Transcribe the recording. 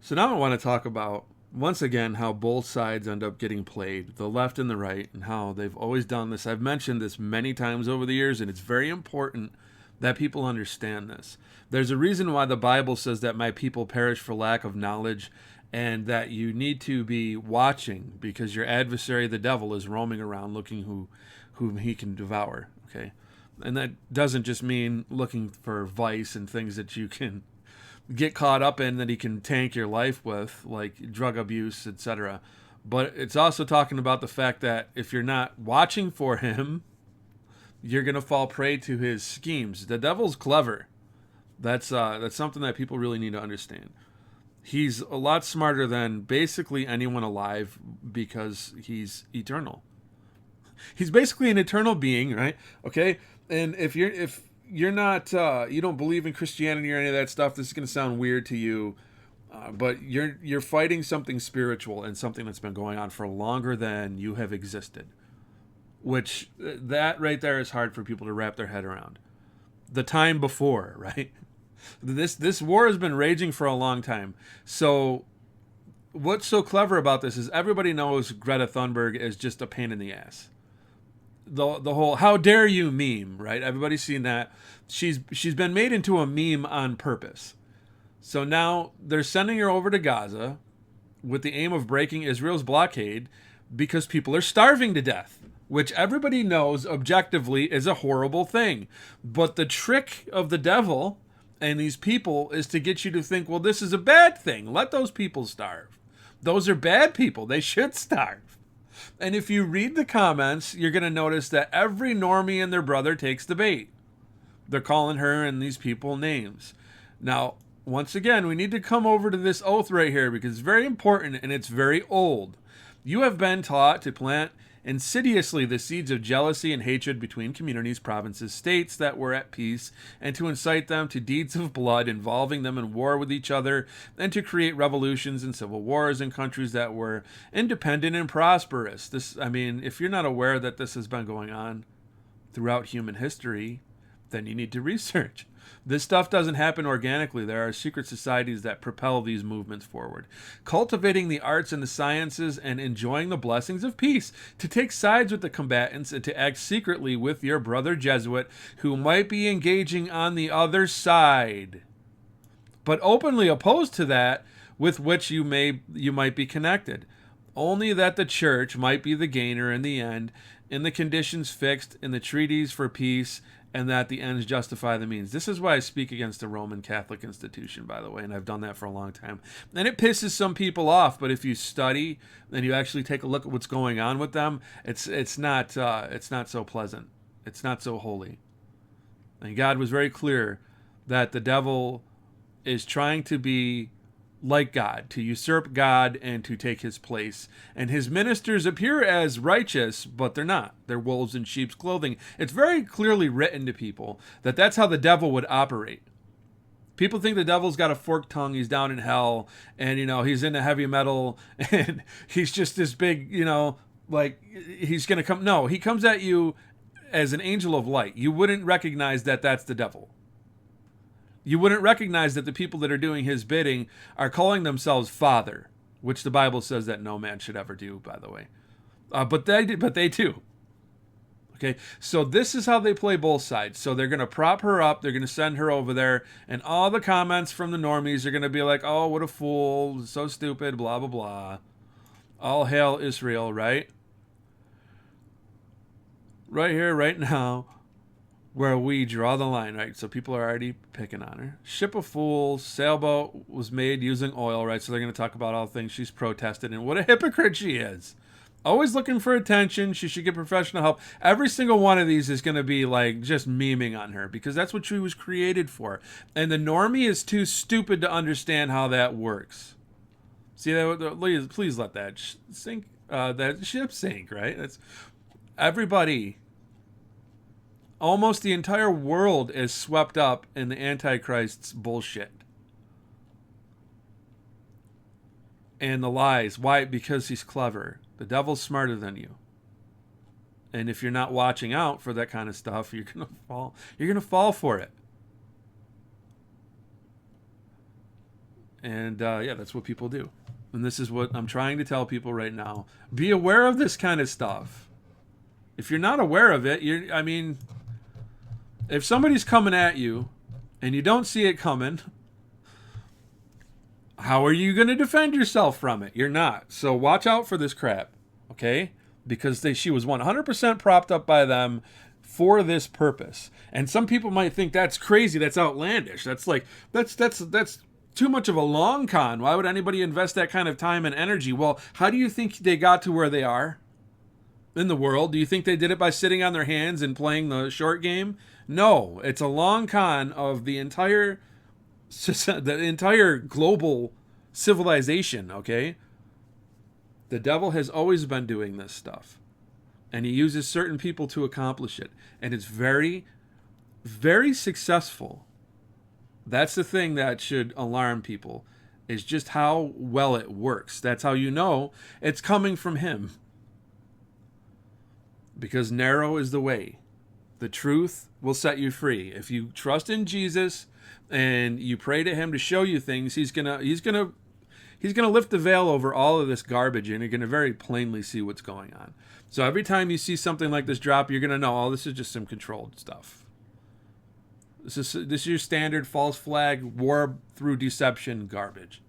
So now I want to talk about, once again, how both sides end up getting played, the left and the right, and how they've always done this. I've mentioned this many times over the years, and it's very important that people understand this. There's a reason why the Bible says that my people perish for lack of knowledge, and that you need to be watching because your adversary, the devil, is roaming around looking whom he can devour. Okay, and that doesn't just mean looking for vice and things that you can get caught up in that he can tank your life with, like drug abuse, etc. But it's also talking about the fact that if you're not watching for him, you're gonna fall prey to his schemes. The devil's clever. That's something that people really need to understand. He's a lot smarter than basically anyone alive because he's eternal. He's basically an eternal being, right? Okay, and if you're not you don't believe in Christianity or any of that stuff, this is going to sound weird to you, but you're fighting something spiritual and something that's been going on for longer than you have existed. Which that right there is hard for people to wrap their head around. The time before, right? This war has been raging for a long time. So what's so clever about this is everybody knows Greta Thunberg is just a pain in the ass. The whole "how dare you" meme, right? Everybody's seen that. She's been made into a meme on purpose. So now they're sending her over to Gaza with the aim of breaking Israel's blockade because people are starving to death, which everybody knows objectively is a horrible thing. But the trick of the devil and these people is to get you to think, well, this is a bad thing. Let those people starve. Those are bad people. They should starve. And if you read the comments, you're going to notice that every normie and their brother takes the bait. They're calling her and these people names. Now, once again, we need to come over to this oath right here because it's very important and it's very old. You have been taught to plant insidiously the seeds of jealousy and hatred between communities, provinces, states that were at peace, and to incite them to deeds of blood involving them in war with each other, and to create revolutions and civil wars in countries that were independent and prosperous. If you're not aware that this has been going on throughout human history, then you need to research. This stuff doesn't happen organically. There are secret societies that propel these movements forward. Cultivating the arts and the sciences and enjoying the blessings of peace. To take sides with the combatants and to act secretly with your brother Jesuit who might be engaging on the other side, but openly opposed to that with which you might be connected. Only that the church might be the gainer in the end, in the conditions fixed in the treaties for peace, and that the ends justify the means. This is why I speak against the Roman Catholic institution, by the way, and I've done that for a long time. And it pisses some people off, but if you study and you actually take a look at what's going on with them, it's not so pleasant. It's not so holy. And God was very clear that the devil is trying to be like God, to usurp God and to take his place. And his ministers appear as righteous, but they're not. They're wolves in sheep's clothing. It's very clearly written to people that that's how the devil would operate. People think the devil's got a forked tongue, he's down in hell, and he's into heavy metal, and he's just this big, like he's gonna come. No, he comes at you as an angel of light. You wouldn't recognize that that's the devil. You wouldn't recognize that the people that are doing his bidding are calling themselves Father, which the Bible says that no man should ever do, by the way. But they do. Okay, so this is how they play both sides. So they're going to prop her up. They're going to send her over there. And all the comments from the normies are going to be like, oh, what a fool. So stupid, blah, blah, blah. All hail Israel, right? Right here, right now, where we draw the line, right? So people are already picking on her. Ship of Fools, sailboat was made using oil, right? So they're going to talk about all the things she's protested and what a hypocrite she is. Always looking for attention. She should get professional help. Every single one of these is going to be like just memeing on her because that's what she was created for. And the normie is too stupid to understand how that works. See that? Please let that sink. That ship sink, right? That's everybody. Almost the entire world is swept up in the Antichrist's bullshit. And the lies. Why? Because he's clever. The devil's smarter than you. And if you're not watching out for that kind of stuff, you're gonna fall. You're gonna fall for it. And yeah, that's what people do. And this is what I'm trying to tell people right now. Be aware of this kind of stuff. If you're not aware of it, I mean, if somebody's coming at you and you don't see it coming, how are you going to defend yourself from it? You're not. So watch out for this crap, okay? Because she was 100% propped up by them for this purpose. And some people might think that's crazy, that's outlandish. That's too much of a long con. Why would anybody invest that kind of time and energy? Well, how do you think they got to where they are in the world? Do you think they did it by sitting on their hands and playing the short game? No, it's a long con of the entire global civilization, okay? The devil has always been doing this stuff. And he uses certain people to accomplish it. And it's very, very successful. That's the thing that should alarm people, is just how well it works. That's how you know it's coming from him. Because narrow is the way. The truth will set you free. If you trust in Jesus and you pray to him to show you things, he's gonna lift the veil over all of this garbage, and you're gonna very plainly see what's going on. So every time you see something like this drop, you're gonna know, oh, this is just some controlled stuff. This is your standard false flag, war through deception garbage.